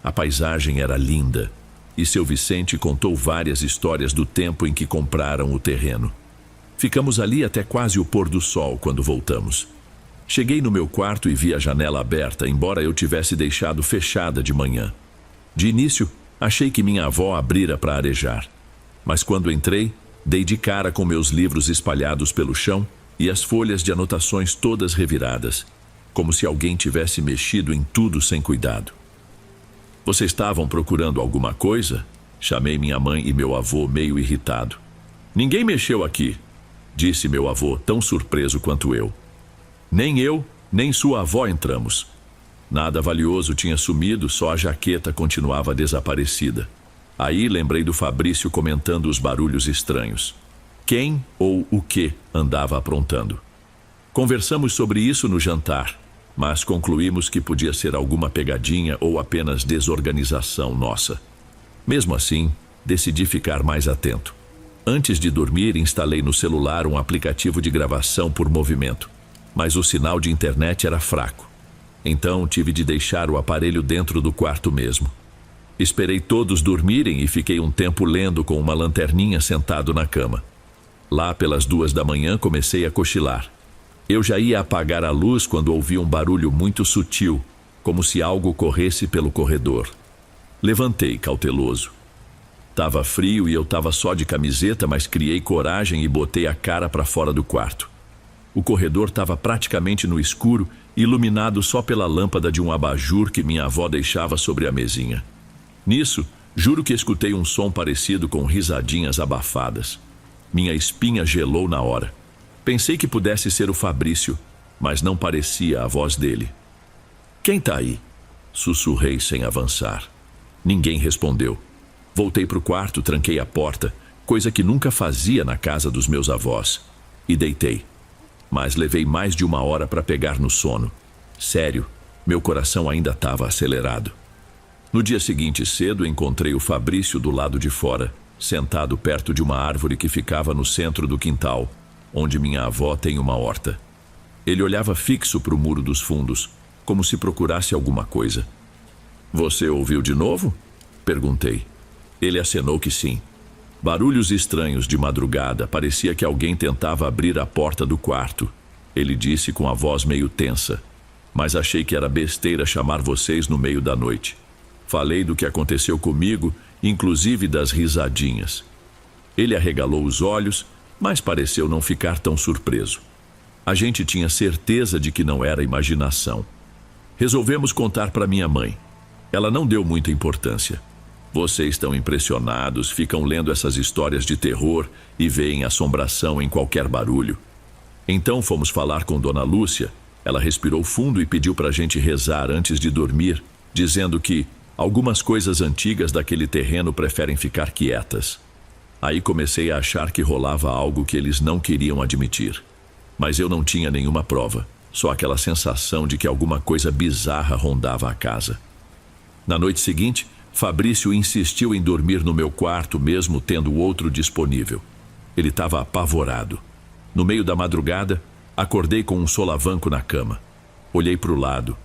A paisagem era linda e seu Vicente contou várias histórias do tempo em que compraram o terreno. Ficamos ali até quase o pôr do sol quando voltamos. Cheguei no meu quarto e vi a janela aberta, embora eu tivesse deixado fechada de manhã. De início, achei que minha avó abrira para arejar. Mas quando entrei, dei de cara com meus livros espalhados pelo chão e as folhas de anotações todas reviradas, como se alguém tivesse mexido em tudo sem cuidado. Vocês estavam procurando alguma coisa? Chamei minha mãe e meu avô meio irritado. Ninguém mexeu aqui, disse meu avô, tão surpreso quanto eu. Nem eu, nem sua avó entramos. Nada valioso tinha sumido, só a jaqueta continuava desaparecida. Aí lembrei do Fabrício comentando os barulhos estranhos. Quem ou o que andava aprontando? Conversamos sobre isso no jantar, mas concluímos que podia ser alguma pegadinha ou apenas desorganização nossa. Mesmo assim, decidi ficar mais atento. Antes de dormir, instalei no celular um aplicativo de gravação por movimento, mas o sinal de internet era fraco. Então tive de deixar o aparelho dentro do quarto mesmo. Esperei todos dormirem e fiquei um tempo lendo com uma lanterninha sentado na cama. Lá pelas 2 da manhã comecei a cochilar. Eu já ia apagar a luz quando ouvi um barulho muito sutil, como se algo corresse pelo corredor. Levantei cauteloso. Tava frio e eu tava só de camiseta, mas criei coragem e botei a cara para fora do quarto. O corredor estava praticamente no escuro, iluminado só pela lâmpada de um abajur que minha avó deixava sobre a mesinha. Nisso, juro que escutei um som parecido com risadinhas abafadas. Minha espinha gelou na hora. Pensei que pudesse ser o Fabrício, mas não parecia a voz dele. Quem tá aí? Sussurrei sem avançar. Ninguém respondeu. Voltei pro quarto, tranquei a porta, coisa que nunca fazia na casa dos meus avós, e deitei. Mas levei mais de 1 hora para pegar no sono. Sério, meu coração ainda estava acelerado. No dia seguinte cedo, encontrei o Fabrício do lado de fora, sentado perto de uma árvore que ficava no centro do quintal, onde minha avó tem uma horta. Ele olhava fixo para o muro dos fundos, como se procurasse alguma coisa. Você ouviu de novo? Perguntei. Ele acenou que sim. Barulhos estranhos de madrugada, parecia que alguém tentava abrir a porta do quarto. Ele disse com a voz meio tensa. Mas achei que era besteira chamar vocês no meio da noite. Falei do que aconteceu comigo, inclusive das risadinhas. Ele arregalou os olhos, mas pareceu não ficar tão surpreso. A gente tinha certeza de que não era imaginação. Resolvemos contar para minha mãe. Ela não deu muita importância. Vocês estão impressionados, ficam lendo essas histórias de terror e veem assombração em qualquer barulho. Então fomos falar com Dona Lúcia. Ela respirou fundo e pediu para a gente rezar antes de dormir, dizendo que algumas coisas antigas daquele terreno preferem ficar quietas. Aí comecei a achar que rolava algo que eles não queriam admitir. Mas eu não tinha nenhuma prova, só aquela sensação de que alguma coisa bizarra rondava a casa. Na noite seguinte, Fabrício insistiu em dormir no meu quarto, mesmo tendo outro disponível. Ele estava apavorado. No meio da madrugada, acordei com um solavanco na cama. Olhei para o lado.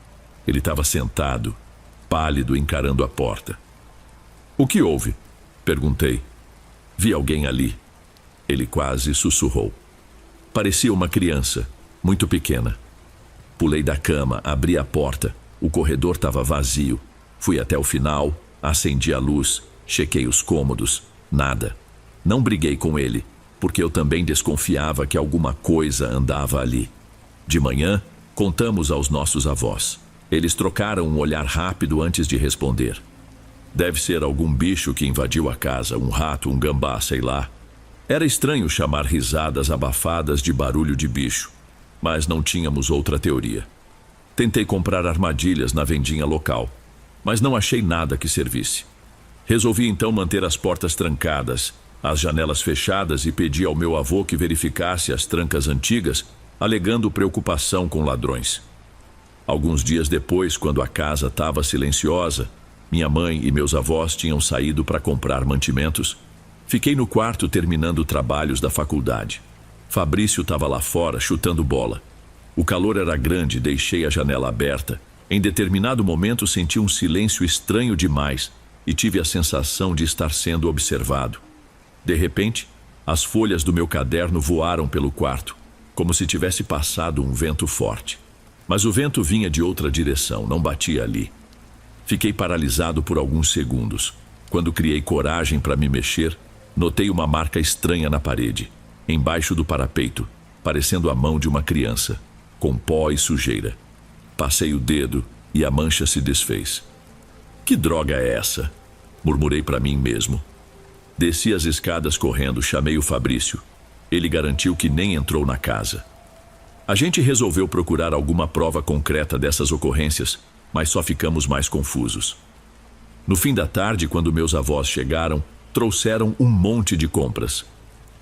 Ele estava sentado, pálido, encarando a porta. O que houve? Perguntei. Vi alguém ali. Ele quase sussurrou. Parecia uma criança, muito pequena. Pulei da cama, abri a porta. O corredor estava vazio. Fui até o final, acendi a luz, chequei os cômodos. Nada. Não briguei com ele, porque eu também desconfiava que alguma coisa andava ali. De manhã, contamos aos nossos avós. Eles trocaram um olhar rápido antes de responder. Deve ser algum bicho que invadiu a casa, um rato, um gambá, sei lá. Era estranho chamar risadas abafadas de barulho de bicho, mas não tínhamos outra teoria. Tentei comprar armadilhas na vendinha local, mas não achei nada que servisse. Resolvi então manter as portas trancadas, as janelas fechadas e pedi ao meu avô que verificasse as trancas antigas, alegando preocupação com ladrões. Alguns dias depois, quando a casa estava silenciosa, minha mãe e meus avós tinham saído para comprar mantimentos. Fiquei no quarto terminando trabalhos da faculdade. Fabrício estava lá fora chutando bola. O calor era grande, deixei a janela aberta. Em determinado momento senti um silêncio estranho demais e tive a sensação de estar sendo observado. De repente, as folhas do meu caderno voaram pelo quarto, como se tivesse passado um vento forte. Mas o vento vinha de outra direção, não batia ali. Fiquei paralisado por alguns segundos. Quando criei coragem para me mexer, notei uma marca estranha na parede, embaixo do parapeito, parecendo a mão de uma criança, com pó e sujeira. Passei o dedo e a mancha se desfez. Que droga é essa? murmurei para mim mesmo. Desci as escadas correndo, chamei o Fabrício. Ele garantiu que nem entrou na casa. A gente resolveu procurar alguma prova concreta dessas ocorrências, mas só ficamos mais confusos. No fim da tarde, quando meus avós chegaram, trouxeram um monte de compras.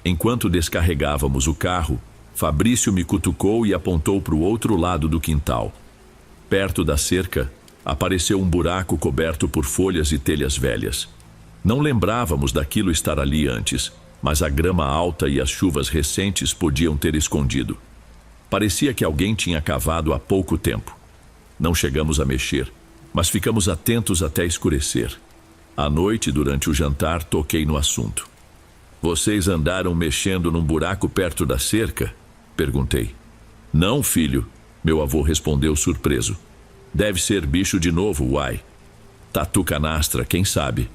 Enquanto descarregávamos o carro, Fabrício me cutucou e apontou para o outro lado do quintal. Perto da cerca, apareceu um buraco coberto por folhas e telhas velhas. Não lembrávamos daquilo estar ali antes, mas a grama alta e as chuvas recentes podiam ter escondido. Parecia que alguém tinha cavado há pouco tempo. Não chegamos a mexer, mas ficamos atentos até escurecer. À noite, durante o jantar, toquei no assunto. Vocês andaram mexendo num buraco perto da cerca? Perguntei. Não, filho, meu avô respondeu surpreso. Deve ser bicho de novo, uai. Tatu canastra, quem sabe?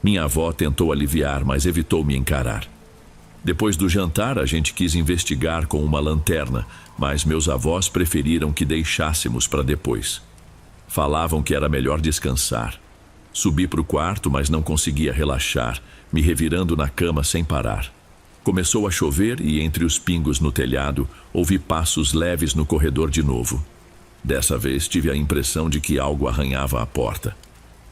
Minha avó tentou aliviar, mas evitou me encarar. Depois do jantar, a gente quis investigar com uma lanterna, mas meus avós preferiram que deixássemos para depois. Falavam que era melhor descansar. Subi para o quarto, mas não conseguia relaxar, me revirando na cama sem parar. Começou a chover e, entre os pingos no telhado, ouvi passos leves no corredor de novo. Dessa vez, tive a impressão de que algo arranhava a porta.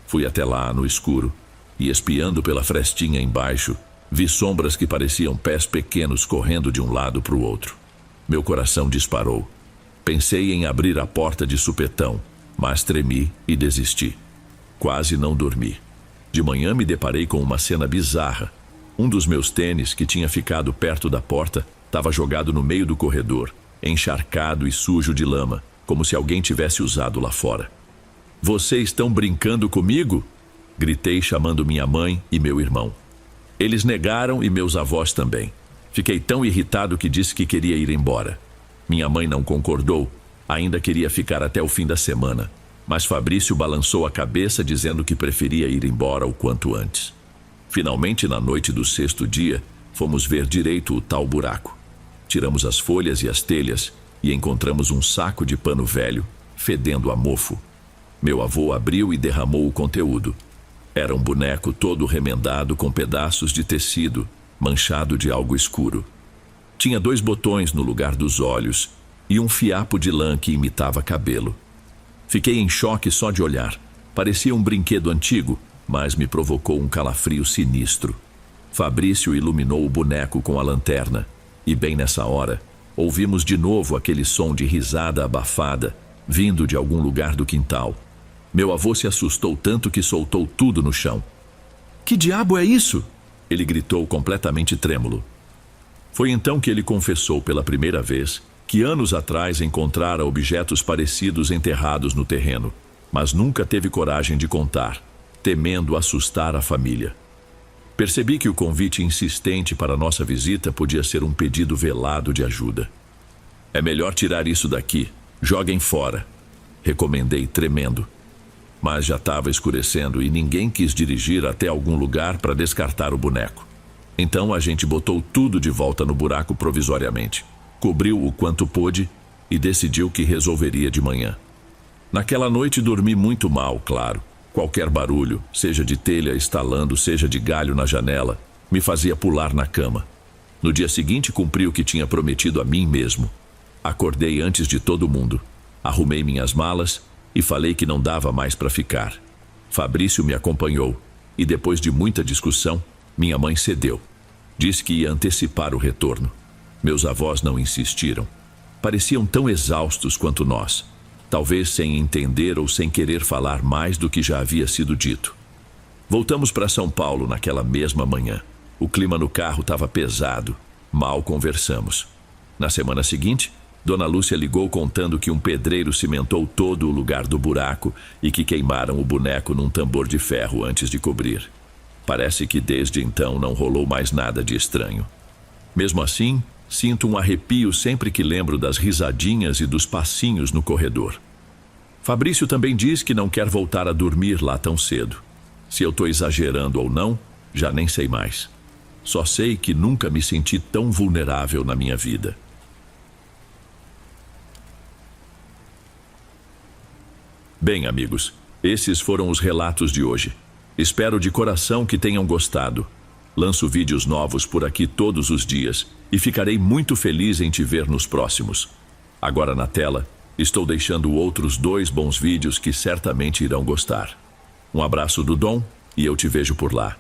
Fui até lá, no escuro, e espiando pela frestinha embaixo, vi sombras que pareciam pés pequenos correndo de um lado para o outro. Meu coração disparou. Pensei em abrir a porta de supetão, mas tremi e desisti. Quase não dormi. De manhã me deparei com uma cena bizarra. Um dos meus tênis, que tinha ficado perto da porta, estava jogado no meio do corredor, encharcado e sujo de lama, como se alguém tivesse usado lá fora. Vocês estão brincando comigo? Gritei, chamando minha mãe e meu irmão. Eles negaram e meus avós também. Fiquei tão irritado que disse que queria ir embora. Minha mãe não concordou, ainda queria ficar até o fim da semana, mas Fabrício balançou a cabeça dizendo que preferia ir embora o quanto antes. Finalmente, na noite do sexto dia, fomos ver direito o tal buraco. Tiramos as folhas e as telhas e encontramos um saco de pano velho, fedendo a mofo. Meu avô abriu e derramou o conteúdo. Era um boneco todo remendado com pedaços de tecido, manchado de algo escuro. Tinha 2 botões no lugar dos olhos e um fiapo de lã que imitava cabelo. Fiquei em choque só de olhar. Parecia um brinquedo antigo, mas me provocou um calafrio sinistro. Fabrício iluminou o boneco com a lanterna, e bem nessa hora, ouvimos de novo aquele som de risada abafada, vindo de algum lugar do quintal. Meu avô se assustou tanto que soltou tudo no chão. Que diabo é isso? Ele gritou completamente trêmulo. Foi então que ele confessou pela primeira vez que anos atrás encontrara objetos parecidos enterrados no terreno, mas nunca teve coragem de contar, temendo assustar a família. Percebi que o convite insistente para nossa visita podia ser um pedido velado de ajuda. É melhor tirar isso daqui, joguem fora, recomendei tremendo. Mas já estava escurecendo e ninguém quis dirigir até algum lugar para descartar o boneco. Então a gente botou tudo de volta no buraco provisoriamente, cobriu o quanto pôde e decidiu que resolveria de manhã. Naquela noite dormi muito mal, claro. Qualquer barulho, seja de telha estalando, seja de galho na janela, me fazia pular na cama. No dia seguinte cumpri o que tinha prometido a mim mesmo. Acordei antes de todo mundo, arrumei minhas malas e falei que não dava mais para ficar. Fabrício me acompanhou e, depois de muita discussão, minha mãe cedeu. Disse que ia antecipar o retorno. Meus avós não insistiram. Pareciam tão exaustos quanto nós, talvez sem entender ou sem querer falar mais do que já havia sido dito. Voltamos para São Paulo naquela mesma manhã. O clima no carro estava pesado. Mal conversamos. Na semana seguinte, Dona Lúcia ligou contando que um pedreiro cimentou todo o lugar do buraco e que queimaram o boneco num tambor de ferro antes de cobrir. Parece que desde então não rolou mais nada de estranho. Mesmo assim, sinto um arrepio sempre que lembro das risadinhas e dos passinhos no corredor. Fabrício também diz que não quer voltar a dormir lá tão cedo. Se eu estou exagerando ou não, já nem sei mais. Só sei que nunca me senti tão vulnerável na minha vida. Bem, amigos, esses foram os relatos de hoje. Espero de coração que tenham gostado. Lanço vídeos novos por aqui todos os dias e ficarei muito feliz em te ver nos próximos. Agora na tela, estou deixando outros 2 bons vídeos que certamente irão gostar. Um abraço do Dom e eu te vejo por lá.